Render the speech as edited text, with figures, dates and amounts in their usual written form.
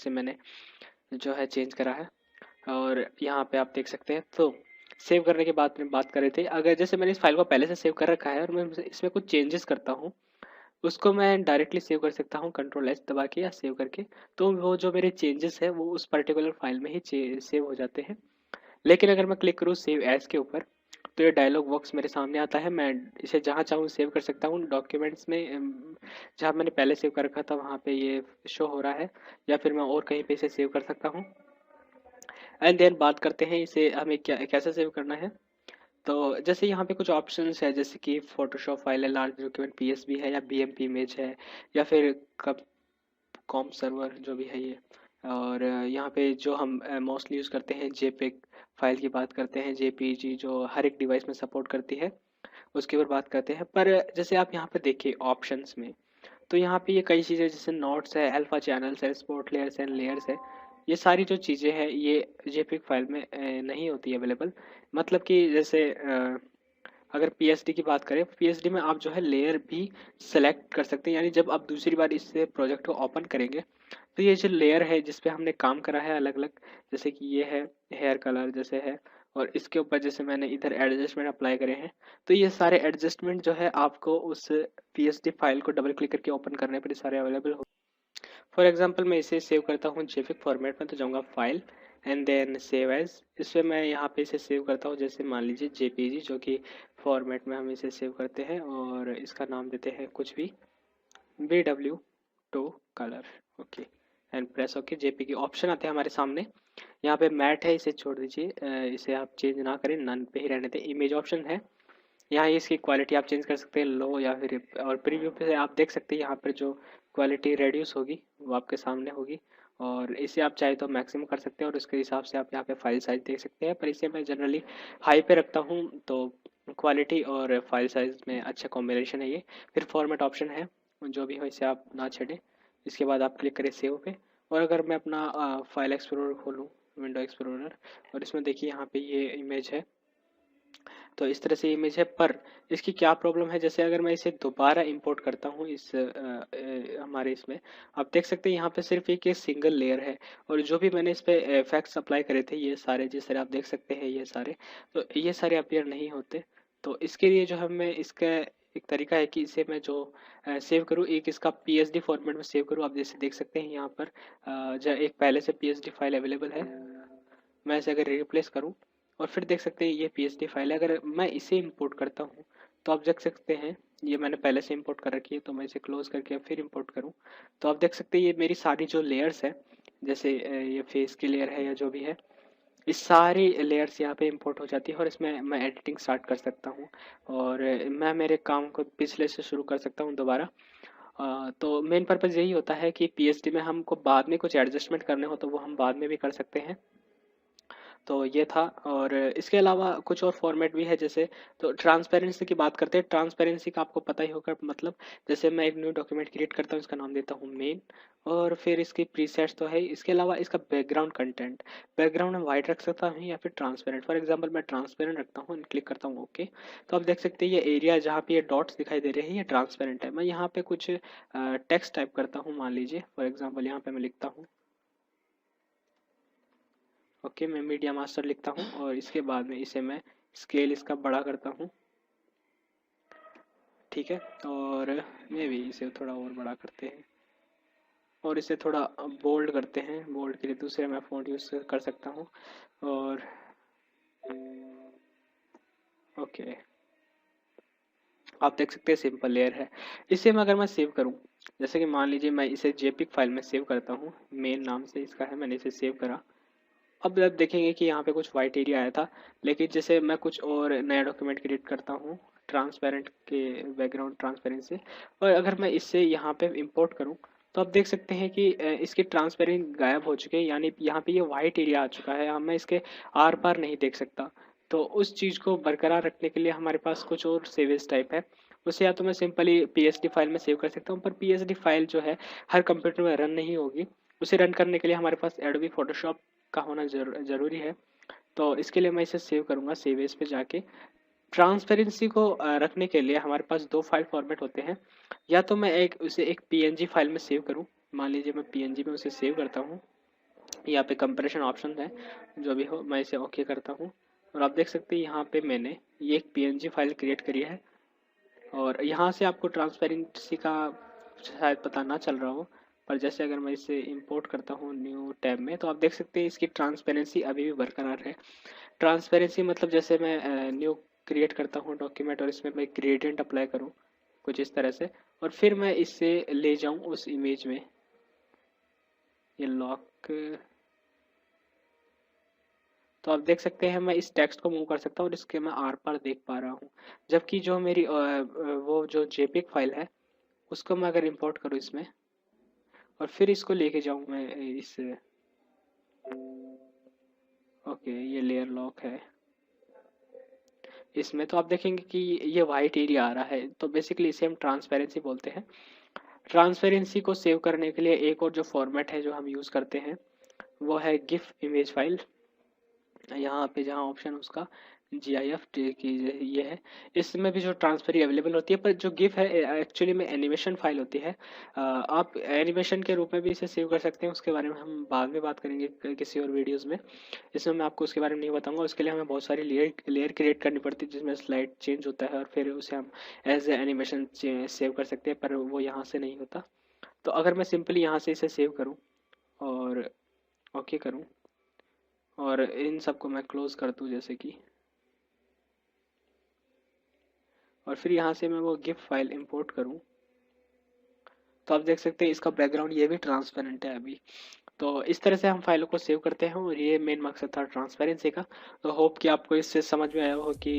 से मैंने जो है चेंज करा है। और यहाँ पे आप देख सकते हैं। तो सेव करने के बाद में बात कर रहे थे, अगर जैसे मैंने इस फाइल को पहले से सेव कर रखा है और मैं इसमें कुछ चेंजेस करता हूँ, उसको मैं डायरेक्टली सेव कर सकता हूँ कंट्रोल एच दबा के या सेव करके। तो वो जो मेरे चेंजेस है वो उस पर्टिकुलर फाइल में ही सेव हो जाते हैं। लेकिन अगर मैं क्लिक करूँ सेव एज के ऊपर, तो ये डायलॉग बॉक्स मेरे सामने आता है। मैं इसे जहाँ चाहूँ सेव कर सकता हूँ डॉक्यूमेंट्स में, जहाँ मैंने पहले सेव कर रखा था वहाँ पे ये शो हो रहा है, या फिर मैं और कहीं पे इसे सेव कर सकता हूँ। एंड देन बात करते हैं इसे हमें क्या कैसे सेव करना है। तो जैसे यहाँ पे कुछ ऑप्शंस है, जैसे कि फोटोशॉप फाइल है, लार्ज डॉक्यूमेंट पीएसबी है, या बीएमपी इमेज है, या फिर कब कॉम सर्वर जो भी है ये। और यहाँ पे जो हम मोस्टली यूज़ करते हैं जेपेग फाइल की बात करते हैं, जेपीजी जो हर एक डिवाइस में सपोर्ट करती है, उसके ऊपर बात करते हैं। पर जैसे आप यहाँ पे देखिए ऑप्शंस में, तो यहाँ पे ये कई चीज़ें जैसे नोट्स है, अल्फा चैनल्स है, स्पोर्ट लेयर्स एंड लेयर्स है, ये सारी जो चीज़ें हैं ये जेपीग फाइल में नहीं होती अवेलेबल। मतलब कि जैसे अगर पीएसडी की बात करें, पीएसडी में आप जो है लेयर भी सेलेक्ट कर सकते हैं, यानी जब आप दूसरी बार इस प्रोजेक्ट को ओपन करेंगे तो ये जो लेयर है जिस पे हमने काम करा है अलग अलग, जैसे कि ये है हेयर कलर जैसे है, और इसके ऊपर जैसे मैंने इधर एडजस्टमेंट अप्लाई करे हैं, तो ये सारे एडजस्टमेंट जो है आपको उस पीएसडी फाइल को डबल क्लिक करके ओपन करने पर सारे अवेलेबल हो। फॉर एग्जांपल मैं इसे सेव करता हूँ जेपिग फॉर्मेट में, तो जाऊँगा file and then save as. इसमें मैं यहाँ पे इसे सेव करता हूँ, जैसे मान लीजिए जेपीजी जो कि फॉर्मेट में हम इसे सेव करते हैं, और इसका नाम देते हैं कुछ भी BW2 colour. Okay and press okay. JPG option आते हैं हमारे सामने, यहाँ पे मैट है, इसे छोड़ दीजिए, इसे आप चेंज ना करें, नन पे ही रहने दें। इमेज ऑप्शन है, यहाँ इसकी क्वालिटी आप चेंज कर सकते हैं लो या फिर, और प्रीव्यू पे आप देख सकते हैं यहाँ पर जो क्वालिटी रेड्यूस होगी वो आपके सामने होगी, और इसे आप चाहे तो मैक्सिमम कर सकते हैं और उसके हिसाब से आप यहाँ पे फाइल साइज देख सकते हैं। पर इसे मैं जनरली हाई पे रखता हूँ, तो क्वालिटी और फाइल साइज में अच्छा कॉम्बिनेशन है ये। फिर फॉर्मेट ऑप्शन है, जो भी हो इसे आप ना छेड़ें। इसके बाद आप क्लिक करें सेव पे, और अगर मैं अपना फाइल एक्सप्लोरर खोलूँ, विंडो एक्सप्लोरर, और इसमें देखिए यहाँ पे ये इमेज है, तो इस तरह से इमेज है। पर इसकी क्या प्रॉब्लम है, जैसे अगर मैं इसे दोबारा इंपोर्ट करता हूँ इस हमारे इसमें, आप देख सकते हैं यहाँ पे सिर्फ एक ये सिंगल लेयर है, और जो भी मैंने इस पे इफेक्ट्स अप्लाई करे थे ये सारे, जिस तरह आप देख सकते हैं ये सारे, तो ये सारे अपीयर नहीं होते। तो इसके लिए जो हमें इसका एक तरीका है कि इसे मैं जो सेव करूँ, एक इसका पीएसडी फॉर्मेट में सेव करूँ। आप जैसे देख सकते हैं यहाँ पर जो एक पहले से पीएसडी फाइल अवेलेबल है, मैं इसे अगर रिप्लेस करूँ और फिर देख सकते हैं ये पीएसडी फाइल है, अगर मैं इसे इंपोर्ट करता हूँ तो आप देख सकते हैं ये मैंने पहले से इंपोर्ट कर रखी है, तो मैं इसे क्लोज करके फिर इंपोर्ट करूँ, तो आप देख सकते हैं ये मेरी सारी जो लेयर्स है, जैसे ये फेस की लेयर है या जो भी है, इस सारी लेयर्स यहाँ पे इंपोर्ट हो जाती है, और इसमें मैं एडिटिंग स्टार्ट कर सकता हूँ, और मैं मेरे काम को पिछले से शुरू कर सकता हूँ दोबारा। तो मेन पर्पज़ यही होता है कि पीएचडी में हमको बाद में कुछ एडजस्टमेंट करने हो तो वो हम बाद में भी कर सकते हैं। तो ये था, और इसके अलावा कुछ और फॉर्मेट भी है, जैसे तो ट्रांसपेरेंसी की बात करते हैं। ट्रांसपेरेंसी का आपको पता ही होगा, मतलब जैसे मैं एक न्यू डॉक्यूमेंट क्रिएट करता हूँ, इसका नाम देता हूँ मेन, और फिर इसकी प्रीसेट्स तो है। इसके अलावा इसका बैकग्राउंड कंटेंट, बैकग्राउंड में वाइट रख सकता हूँ या फिर ट्रांसपेरेंट। फॉर एग्जांपल मैं ट्रांसपेरेंट रखता हूँ, क्लिक करता हूँ ओके, तो आप देख सकते हैं ये एरिया जहाँ पे ये डॉट्स दिखाई दे रहे हैं ये ट्रांसपेरेंट है। मैं यहाँ पे कुछ टेक्स्ट टाइप करता हूँ, मान लीजिए फॉर एग्जाम्पल यहाँ पे मैं लिखता हूँ ओके, मैं मीडिया मास्टर लिखता हूँ, और इसके बाद में इसे मैं स्केल इसका बड़ा करता हूँ, ठीक है। और मैं भी इसे थोड़ा और बड़ा करते हैं, और इसे थोड़ा बोल्ड करते हैं। बोल्ड के लिए दूसरे मैं फ़ॉन्ट यूज़ कर सकता हूँ, और ओके, आप देख सकते हैं सिंपल लेयर है। इसे मैं अगर मैं सेव करूँ, जैसे कि मान लीजिए मैं इसे जेपिग फाइल में सेव करता हूँ, मेन नाम से इसका है, मैंने इसे सेव करा। अब आप देखेंगे कि यहाँ पे कुछ वाइट एरिया आया था, लेकिन जैसे मैं कुछ और नया डॉक्यूमेंट क्रिएट करता हूँ ट्रांसपेरेंट के बैकग्राउंड ट्रांसपेरेंट से, और अगर मैं इससे यहाँ पे इंपोर्ट करूँ, तो आप देख सकते हैं कि इसके ट्रांसपेरेंट गायब हो चुके हैं, यानी यहाँ पे ये वाइट एरिया आ चुका है, मैं इसके आर पार नहीं देख सकता। तो उस चीज़ को बरकरार रखने के लिए हमारे पास कुछ और सेवेज टाइप है। उसे या तो मैं सिंपली पीएसडी फाइल में सेव कर सकता हूँ, पर पीएसडी फाइल जो है हर कंप्यूटर में रन नहीं होगी। उसे रन करने के लिए हमारे पास एडोबी फोटोशॉप का होना ज़रूरी है। तो इसके लिए मैं इसे सेव करूँगा, सेव एज पे जाके। ट्रांसपेरेंसी को रखने के लिए हमारे पास दो फाइल फॉर्मेट होते हैं, या तो मैं एक उसे एक पीएनजी फाइल में सेव करूँ, मान लीजिए मैं पीएनजी में उसे सेव करता हूँ, यहाँ पे कंप्रेशन ऑप्शन है, जो भी हो मैं इसे ओके करता हूँ। और आप देख सकते हैं यहाँ पे मैंने ये एक पीएनजी फाइल क्रिएट करी है। और यहाँ से आपको ट्रांसपेरेंसी का शायद पता ना चल रहा हो, पर जैसे अगर मैं इसे इंपोर्ट करता हूँ न्यू टैब में, तो आप देख सकते हैं इसकी ट्रांसपेरेंसी अभी भी बरकरार है। ट्रांसपेरेंसी मतलब जैसे मैं न्यू क्रिएट करता हूँ डॉक्यूमेंट और इसमें मैं ग्रेडियंट अप्लाई करूँ कुछ इस तरह से, और फिर मैं इससे ले जाऊँ उस इमेज में, ये लॉक, तो आप देख सकते हैं मैं इस टेक्स्ट को मूव कर सकता हूँ और इसके मैं आर पार देख पा रहा हूँ। जबकि जो मेरी वो जो जेपीईजी फाइल है उसको मैं अगर इंपोर्ट करूँ इसमें और फिर इसको लेके जाऊँ मैं इस, ओके ये लेयर लॉक है इसमें, तो आप देखेंगे कि ये वाइट एरिया आ रहा है, तो बेसिकली इसे हम ट्रांसपेरेंसी बोलते हैं। ट्रांसपेरेंसी को सेव करने के लिए एक और जो फॉर्मेट है जो हम यूज़ करते हैं वो है गिफ इमेज फाइल। यहाँ पे जहाँ ऑप्शन उसका GIF की ये है, इसमें भी जो ट्रांसफर अवेलेबल होती है, पर जो गिफ है एक्चुअली में एनिमेशन फाइल होती है। आप एनिमेशन के रूप में भी इसे सेव कर सकते हैं, उसके बारे में हम बाद में बात करेंगे किसी और वीडियोस में। इसमें मैं आपको उसके बारे में नहीं बताऊंगा, उसके लिए हमें बहुत सारी लेयर क्रिएट करनी पड़ती है जिसमें स्लाइड चेंज होता है और फिर उसे हम एज ए एनिमेशन सेव कर सकते हैं, पर वो यहाँ से नहीं होता। तो अगर मैं सिंपली यहाँ से इसे सेव करूँ और ओके करूँ और इन सबको मैं क्लोज कर दूँ जैसे कि, और फिर यहाँ से मैं वो गिफ फाइल इंपोर्ट करूँ, तो आप देख सकते हैं इसका बैकग्राउंड ये भी ट्रांसपेरेंट है अभी। तो इस तरह से हम फाइलों को सेव करते हैं और ये मेन मकसद था ट्रांसपेरेंसी का। तो होप कि आपको इससे समझ में आया हो कि